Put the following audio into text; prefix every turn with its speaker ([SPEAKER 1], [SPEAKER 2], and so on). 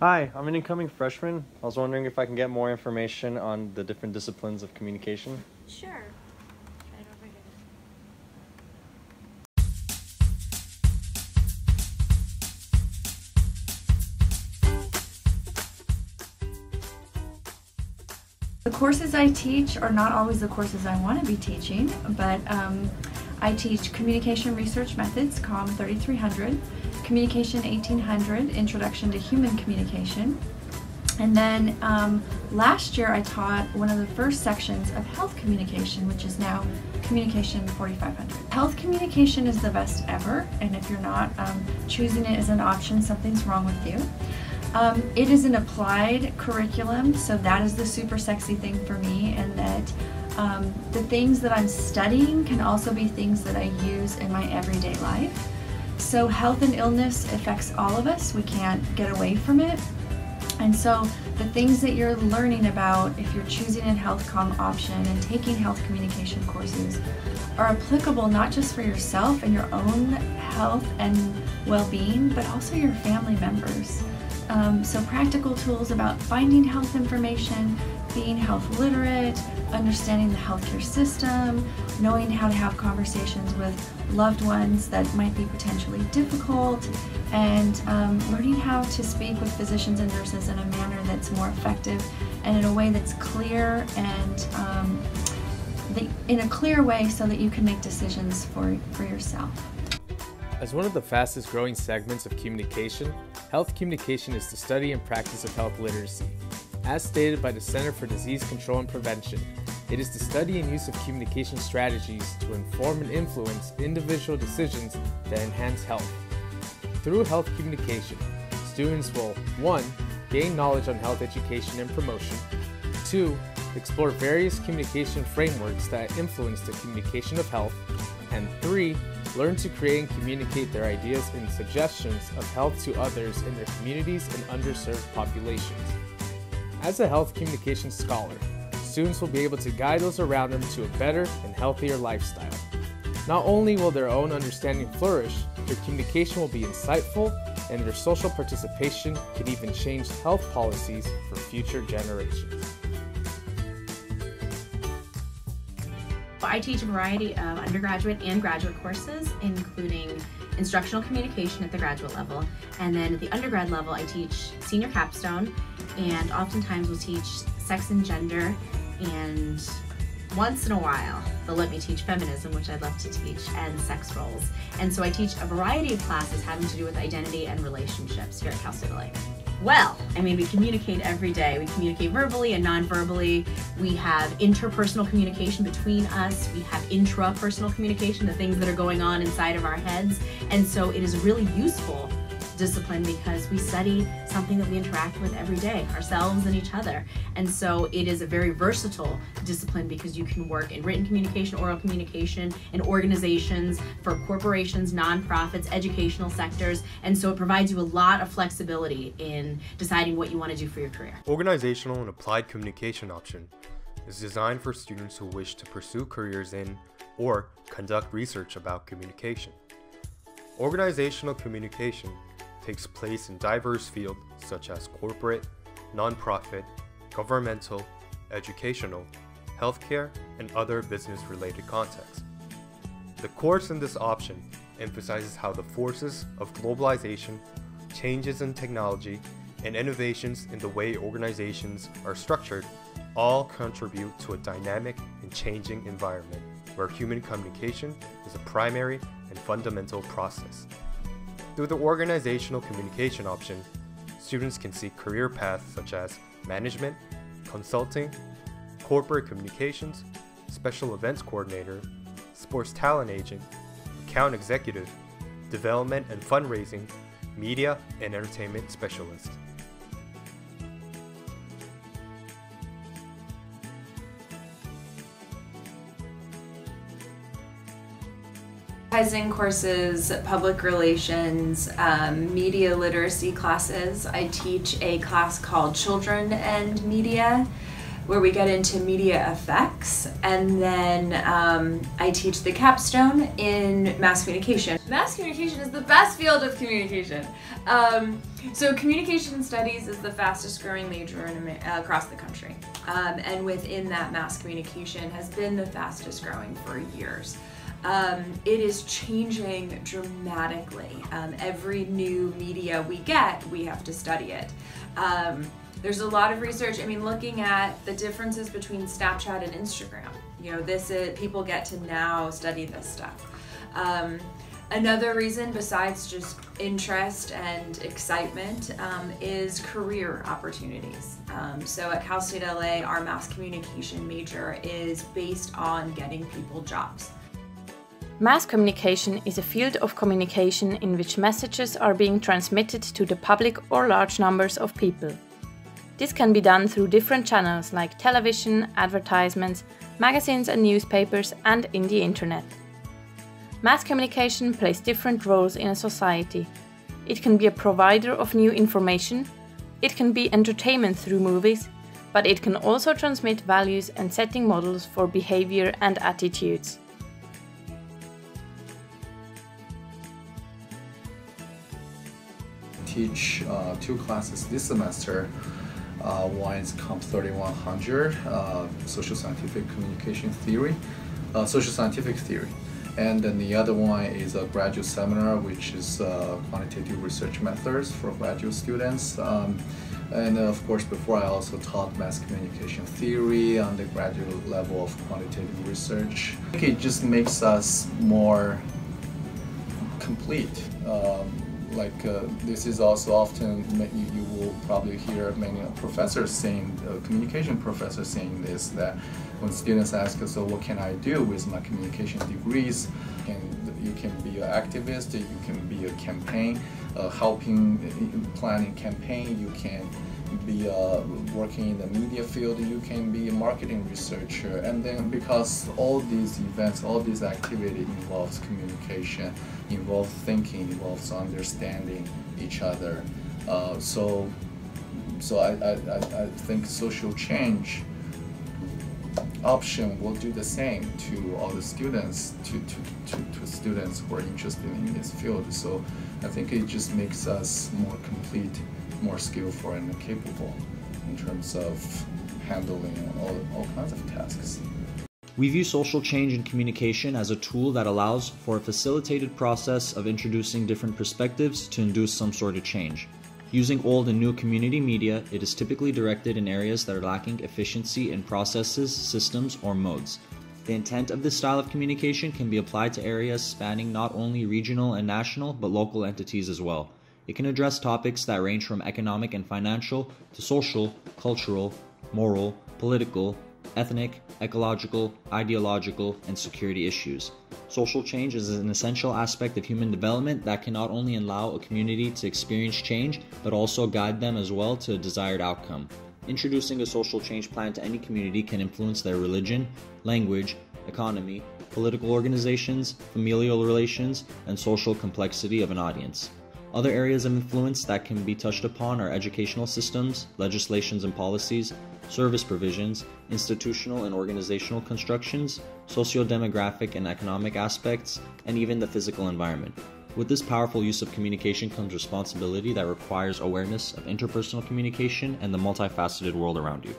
[SPEAKER 1] Hi, I'm an incoming freshman. I was wondering if I can get more information on the different disciplines of communication.
[SPEAKER 2] Sure. Right over here. The courses I teach are not always the courses I want to be teaching, but I teach Communication Research Methods, COM 3300, Communication 1800, Introduction to Human Communication, and then last year I taught one of the first sections of Health Communication, which is now Communication 4500. Health Communication is the best ever, and if you're not choosing it as an option, something's wrong with you. It is an applied curriculum, so that is the super sexy thing for me, and that the things that I'm studying can also be things that I use in my everyday life. So health and illness affects all of us. We can't get away from it. And so the things that you're learning about if you're choosing a health comm option and taking health communication courses are applicable not just for yourself and your own health and well-being, but also your family members. So practical tools about finding health information, being health literate, understanding the healthcare system, knowing how to have conversations with loved ones that might be potentially difficult, and learning how to speak with physicians and nurses in a manner that's more effective and in a way that's clear and in a clear way so that you can make decisions for yourself.
[SPEAKER 3] As one of the fastest growing segments of communication, health communication is the study and practice of health literacy. As stated by the Center for Disease Control and Prevention, it is the study and use of communication strategies to inform and influence individual decisions that enhance health. Through health communication, students will 1. Gain knowledge on health education and promotion, 2. Explore various communication frameworks that influence the communication of health, and 3. Learn to create and communicate their ideas and suggestions of health to others in their communities and underserved populations. As a health communication scholar, students will be able to guide those around them to a better and healthier lifestyle. Not only will their own understanding flourish, their communication will be insightful, and their social participation could even change health policies for future generations.
[SPEAKER 4] I teach a variety of undergraduate and graduate courses, including instructional communication at the graduate level, and then at the undergrad level I teach senior capstone, and oftentimes we'll teach sex and gender, and once in a while they'll let me teach feminism, which I'd love to teach, and sex roles. And so I teach a variety of classes having to do with identity and relationships here at Cal State LA. Well, I mean, we communicate every day. We communicate verbally and non-verbally. We have interpersonal communication between us. We have intrapersonal communication, the things that are going on inside of our heads. And so it is a really useful discipline because we study something that we interact with every day, ourselves and each other. And so it is a very versatile discipline because you can work in written communication, oral communication, in organizations, for corporations, nonprofits, educational sectors. And so it provides you a lot of flexibility in deciding what you want to do for your career.
[SPEAKER 5] Organizational and applied communication option is designed for students who wish to pursue careers in or conduct research about communication. Organizational communication takes place in diverse fields such as corporate, nonprofit, governmental, educational, healthcare, and other business-related contexts. The course in this option emphasizes how the forces of globalization, changes in technology, and innovations in the way organizations are structured all contribute to a dynamic and changing environment where human communication is a primary and fundamental process. Through the organizational communication option, students can seek career paths such as management, consulting, corporate communications, special events coordinator, sports talent agent, account executive, development and fundraising, media and entertainment specialist.
[SPEAKER 6] Advertising courses, public relations, media literacy classes. I teach a class called Children and Media. where we get into media effects, and then I teach the capstone in mass communication. Mass communication is the best field of communication. So communication studies is the fastest growing major across the country, and within that, mass communication has been the fastest growing for years. It is changing dramatically. Every new media we get, we have to study it. There's a lot of research, looking at the differences between Snapchat and Instagram. People get to now study this stuff. Another reason besides just interest and excitement is career opportunities. So at Cal State LA, our mass communication major is based on getting people jobs.
[SPEAKER 7] Mass communication is a field of communication in which messages are being transmitted to the public or large numbers of people. This can be done through different channels like television, advertisements, magazines and newspapers, and in the internet. Mass communication plays different roles in a society. It can be a provider of new information, it can be entertainment through movies, but it can also transmit values and setting models for behavior and attitudes.
[SPEAKER 8] Teach two classes this semester. One is Comp 3100, Social Scientific Communication Theory, Social Scientific Theory. And then the other one is a graduate seminar, which is Quantitative Research Methods for graduate students. And of course, before I also taught Mass Communication Theory on the graduate level of quantitative research. I think it just makes us more complete. This is also often, you will probably hear many professors saying, communication professors saying this, that when students ask us, so what can I do with my communication degrees? You can be an activist, you can be a campaign, planning campaign, you can be working in the media field, you can be a marketing researcher. And then because all these events, all these activity involves communication, involves thinking, involves understanding each other. So I think social change option will do the same to all the students, to students who are interested in this field. So I think it just makes us more complete, more skillful and capable in terms of handling all kinds of tasks.
[SPEAKER 9] We view social change in communication as a tool that allows for a facilitated process of introducing different perspectives to induce some sort of change. Using old and new community media, it is typically directed in areas that are lacking efficiency in processes, systems, or modes. The intent of this style of communication can be applied to areas spanning not only regional and national, but local entities as well. It can address topics that range from economic and financial to social, cultural, moral, political, ethnic, ecological, ideological, and security issues. Social change is an essential aspect of human development that can not only allow a community to experience change, but also guide them as well to a desired outcome. Introducing a social change plan to any community can influence their religion, language, economy, political organizations, familial relations, and social complexity of an audience. Other areas of influence that can be touched upon are educational systems, legislations and policies, service provisions, institutional and organizational constructions, socio-demographic and economic aspects, and even the physical environment. With this powerful use of communication comes responsibility that requires awareness of interpersonal communication and the multifaceted world around you.